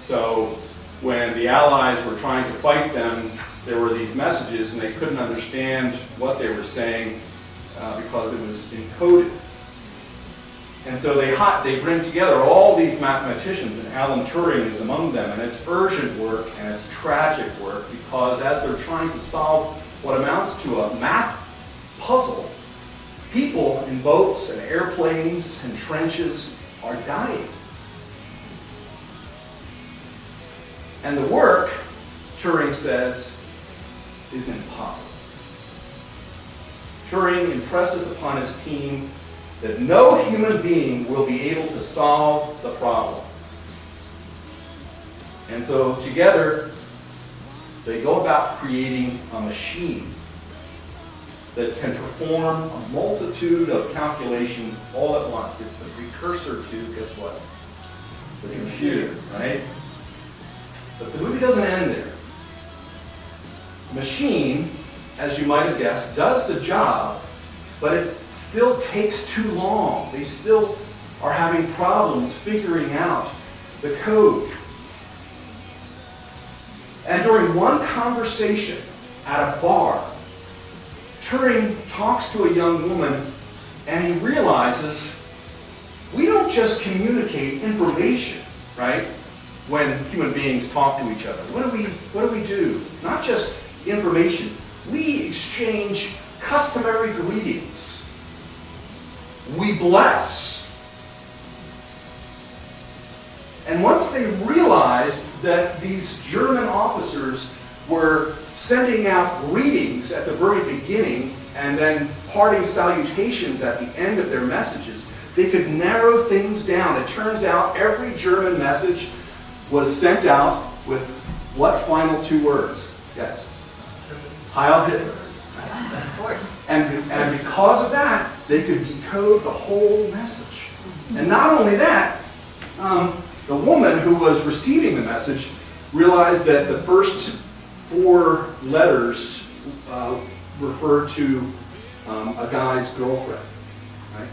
So when the Allies were trying to fight them, there were these messages and they couldn't understand what they were saying because it was encoded. And so they bring together all these mathematicians, and Alan Turing is among them, and it's urgent work and it's tragic work because as they're trying to solve what amounts to a math puzzle, people in boats and airplanes and trenches are dying. And the work, Turing says, is impossible. Turing impresses upon his team that no human being will be able to solve the problem. And so together, they go about creating a machine that can perform a multitude of calculations all at once. It's the precursor to, guess what? The computer, right? But the movie doesn't end there. The machine, as you might have guessed, does the job, but it still takes too long. They still are having problems figuring out the code. And during one conversation at a bar, Turing talks to a young woman and he realizes we don't just communicate information, right? When human beings talk to each other. What do we do? Not just information. We exchange customary greetings. We bless. And once they realized that these German officers were sending out greetings at the very beginning and then parting salutations at the end of their messages, they could narrow things down. It turns out every German message was sent out with what final two words? Yes. Heil Hitler. Of course. And because of that, they could decode the whole message. And not only that, the woman who was receiving the message realized that the first four letters referred to a guy's girlfriend. Right?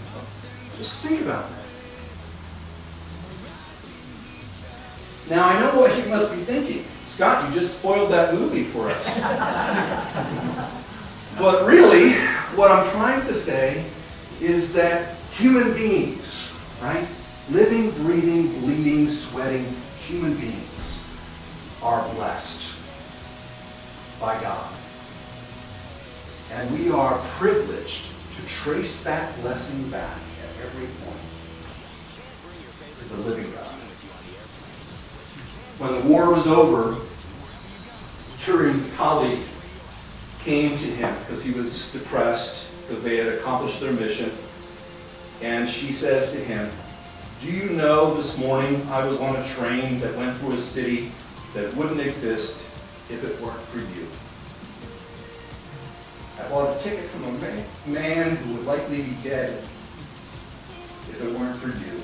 Just think about that. Now I know what you must be thinking. Scott, you just spoiled that movie for us. But really, what I'm trying to say is that human beings, right? Living, breathing, bleeding, sweating human beings are blessed by God. And we are privileged to trace that blessing back at every point to the living God. When the war was over, Turing's colleague came to him because he was depressed because they had accomplished their mission. And she says to him, "Do you know this morning I was on a train that went through a city that wouldn't exist if it weren't for you? I bought a ticket from a man who would likely be dead if it weren't for you.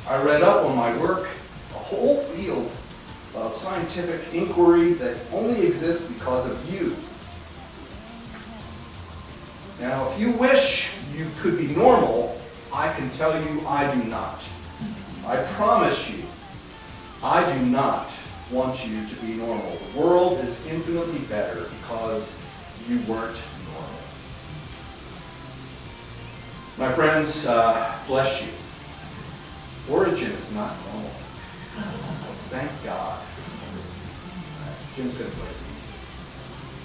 I read up on my work, a whole field of scientific inquiry that only exists because of you. Now, if you wish you could be normal, I can tell you I do not. I promise you, I do not want you to be normal. The world is infinitely better because you weren't normal." My friends, bless you. Origin is not normal. Thank God. Jim's going to bless you.